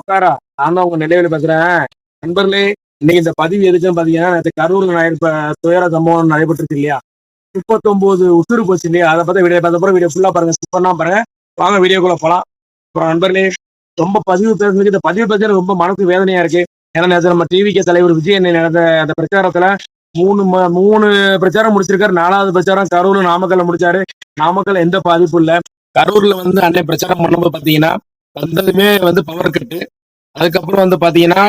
உட்காரா நான் தான் உங்க நிலையில பேசுறேன். நண்பர்களே, இன்னைக்கு இந்த பதிவு எதுக்குன்னு பாத்தீங்கன்னா, நேத்து கரூர்ல துயர சம்பவம் நடைபெற்றுச்சு இல்லையா? 39 உசுறு போச்சு இல்லையா? அதை பத்தி வீடியோ பார்த்த வீடியோ ஃபுல்லா பாருங்க, ஸ்கிப் பண்ணாம பாருங்க. வாங்க வீடியோக்குள்ள போலாம். அப்புறம் நண்பர்களே, ரொம்ப பதிவு பேசுறதுக்கு இந்த பதிவு பேசுறது ரொம்ப மனசு வேதனையா இருக்கு. ஏன்னா நேற்று நம்ம டிவிகே தலைவர் விஜய் அண்ணன் நடந்த அந்த பிரச்சாரத்துல மூணு பிரச்சாரம் முடிச்சிருக்காரு. 4வது பிரச்சாரம் கரூர் நாமக்கல்ல முடிச்சாரு. நாமக்கல் எந்த பாதிப்பும் இல்ல. கரூர்ல அன்னை பிரச்சாரம் பண்ணும்போது பாத்தீங்கன்னா வந்ததுமே பவர் கட்டு. அதுக்கப்புறம் பாத்தீங்கன்னா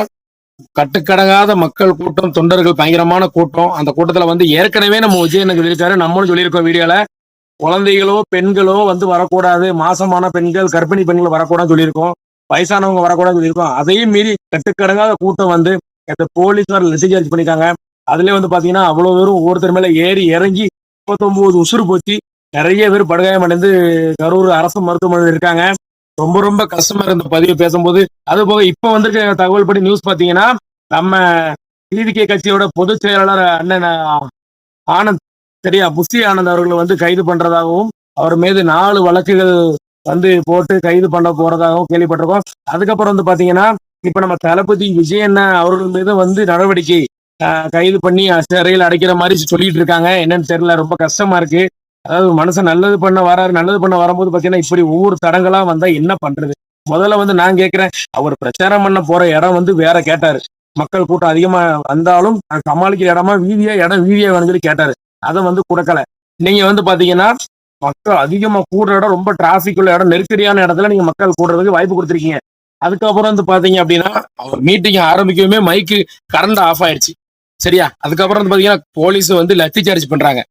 கட்டுக்கடங்காத மக்கள் கூட்டம், தொண்டர்கள் பயங்கரமான கூட்டம். அந்த கூட்டத்துல ஏற்கனவே நம்ம விஜய் எனக்கு சொல்லியிருக்காரு, நம்மளும் சொல்லியிருக்கோம் வீடியோல, குழந்தைகளோ பெண்களோ வரக்கூடாது, மாசமான பெண்கள் கர்ப்பிணி பெண்கள் வரக்கூடாதுன்னு சொல்லியிருக்கோம், வயசானவங்க வரக்கூடாதுன்னு சொல்லியிருக்கோம். அதையும் மீறி கட்டுக்கடங்காத கூட்டம் போலீஸார் மெசேஜ் பண்ணிட்டாங்க. அதுல பாத்தீங்கன்னா அவ்வளவு பேரும் ஒவ்வொருத்தர் மேல ஏறி இறங்கி 39 உசுறு போச்சு. நிறைய பேர் படுகாயம் அடைந்து கரூர் அரசு மருத்துவமனையில் இருக்காங்க. ரொம்ப ரொம்ப கஷ்டமா இருந்த பதிவு பேசும்போது. அது போக இப்ப வந்திருக்க தகவல் படி நியூஸ் பாத்தீங்கன்னா, நம்ம டிவிகே கட்சியோட பொதுச் செயலாளர் அண்ணன் ஆனந்த், சரியா, புஷி ஆனந்த் அவர்கள் கைது பண்றதாகவும், அவர் மீது 4 வழக்குகள் போட்டு கைது பண்ண போறதாகவும் கேள்விப்பட்டிருக்கோம். அதுக்கப்புறம் பாத்தீங்கன்னா, இப்ப நம்ம தளபதி விஜய் அண்ணா அவர்கள் மீது நடவடிக்கை கைது பண்ணி சிறையில் அடைக்கிற மாதிரி சொல்லிட்டு இருக்காங்க. என்னன்னு தெரியல, ரொம்ப கஷ்டமா இருக்கு. அதாவது மனுஷன் நல்லது பண்ண வராரு, நல்லது பண்ண வரும்போது பாத்தீங்கன்னா இப்படி ஒவ்வொரு தடங்களா வந்தா என்ன பண்றது? முதல்ல நான் கேட்கிறேன், அவர் பிரச்சாரம் பண்ண போற இடம் வேற கேட்டாரு. மக்கள் கூட்டம் அதிகமா வந்தாலும் சமாளிக்கிற இடமா இடம் வீதியா வேணும்னு சொல்லி கேட்டாரு. அதை கொடுக்கல. நீங்க பாத்தீங்கன்னா மக்கள் அதிகமா கூடுற இடம், ரொம்ப டிராபிக் உள்ள இடம், நெருக்கடியான இடத்துல நீங்க மக்கள் கூடுறதுக்கு வாய்ப்பு கொடுத்துருக்கீங்க. அதுக்கப்புறம் பாத்தீங்க அப்படின்னா அவர் மீட்டிங் ஆரம்பிக்கவே மைக்கு கரண்ட் ஆஃப் ஆயிடுச்சு, சரியா? அதுக்கப்புறம் பாத்தீங்கன்னா போலீஸ் லத்தி சார்ஜ் பண்றாங்க.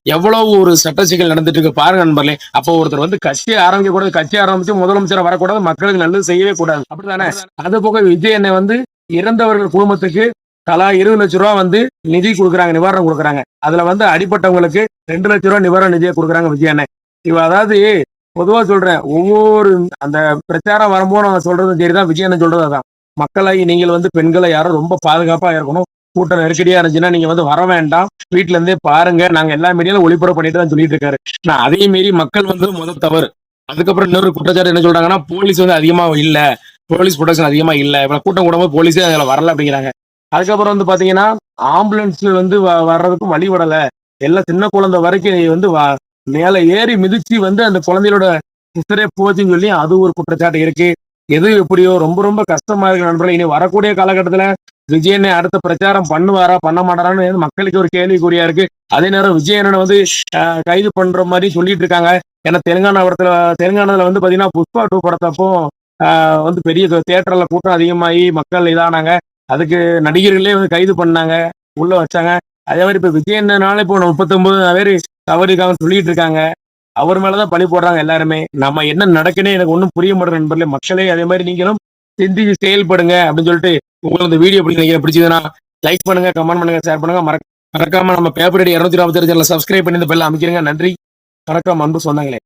எவ்வளவு ஒரு சட்ட சிக்கல் நடந்துட்டு இருக்கு பாருங்க நண்பர்களே. அப்போ ஒருத்தர் கட்சியை ஆரம்பிக்க கூடாது, கட்சி ஆரம்பிச்சு முதலமைச்சரை வரக்கூடாது, மக்களுக்கு நல்லது செய்யவே கூடாது, அப்படித்தானே? அது போக விஜய் அண்ணன் இறந்தவர்கள் குடும்பத்துக்கு தலா 20 லட்சம் ரூபாய் நிதி கொடுக்குறாங்க, நிவாரணம் கொடுக்குறாங்க. அதுல அடிப்பட்டவங்களுக்கு 2 லட்சம் ரூபாய் நிவாரண நிதியை கொடுக்குறாங்க விஜய் அண்ணன். அதாவது பொதுவா சொல்றேன், ஒவ்வொரு அந்த பிரச்சாரம் வரும்போது நான் சொல்றதும் சரிதான், விஜய் அண்ணன் சொல்றது அதான். மக்களாகி நீங்கள் பெண்களை யாரும் ரொம்ப பாதுகாப்பா இருக்கணும். கூட்டம் நெருக்கடியா இருந்துச்சுன்னா நீங்க வர வேண்டாம், வீட்டுல இருந்தே பாருங்க, நாங்க எல்லா மீடியாலும் ஒளிபரப்பு பண்ணிட்டு தான் சொல்லிட்டு இருக்காரு. நான் அதே மீறி மக்கள் முதல் தவறு. அதுக்கப்புறம் இன்னொரு குற்றச்சாட்டு என்ன சொல்றாங்கன்னா, போலீஸ் அதிகமா இல்ல, போலீஸ் ப்ரொடக்ஷன் அதிகமா இல்ல, இவ்வளவு கூட்டம் கூடும்போது போலீஸே அதுல வரல அப்படிங்கிறாங்க. அதுக்கப்புறம் பாத்தீங்கன்னா ஆம்புலன்ஸ் வர்றதுக்கும் வழி விடல, எல்லாம் சின்ன குழந்தை வரைக்கும் மேல ஏறி மிதிச்சு அந்த குழந்தையோட சிஸ்டரே போச்சுன்னு சொல்லி அது ஒரு குற்றச்சாட்டு இருக்கு. எது எப்படியோ ரொம்ப ரொம்ப கஷ்டமா இருக்கு நண்பர்களே. இனி வரக்கூடிய காலகட்டத்துல விஜயனை அடுத்த பிரச்சாரம் பண்ணுவாரா பண்ண மாட்டாரான்னு மக்களுக்கு ஒரு கேள்விக்குறியா இருக்கு. அதே நேரம் விஜயனை கைது பண்ற மாதிரி சொல்லிட்டு இருக்காங்க. ஏன்னா தெலுங்கானால பாத்தீங்கன்னா புஷ்பா 2 படத்தப்போ பெரிய தியேட்டர்ல கூட்டம் அதிகமாகி மக்கள் இதானாங்க. அதுக்கு நடிகர்களே கைது பண்ணாங்க, உள்ள வச்சாங்க. அதே மாதிரி இப்ப விஜயனால இப்போ 39 பேர் தவறிருக்காங்கன்னு சொல்லிட்டு இருக்காங்க. அவர் மேலதான் பழி போடுறாங்க எல்லாருமே. நம்ம என்ன நடக்குன்னு எனக்கு ஒன்றும் புரிய மாட்டேன் நண்பர்களே. மக்களே அதே மாதிரி நீங்களும் சிந்திச்சு செயல்படுங்க அப்படின்னு சொல்லிட்டு, உங்களுக்கு இந்த வீடியோ பிடிச்சதுன்னா லைக் பண்ணுங்க, கமெண்ட் பண்ணுங்க, ஷேர் பண்ணுங்க. மறக்காம நம்ம பேப்பர் 246 சேனலை சப்ஸ்கிரைப் பண்ணி இந்த பெல்ல அமைக்கிறீங்க. நன்றி, வணக்கம், அன்பு சொந்தங்களே.